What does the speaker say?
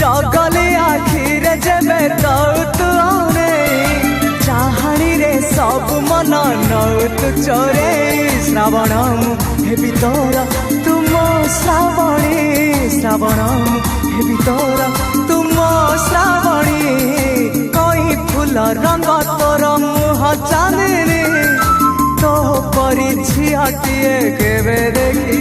जगले आखिरे जेबे तू आने चाहाणी रे सब मन नौतु चोरे श्रावण हेबी तोर तुम श्रावणी श्रावण हेबी तोर तुम श्रावणी कई फूल रंग तोर मुह चांदनी तो परी झियाटिए केबे देखी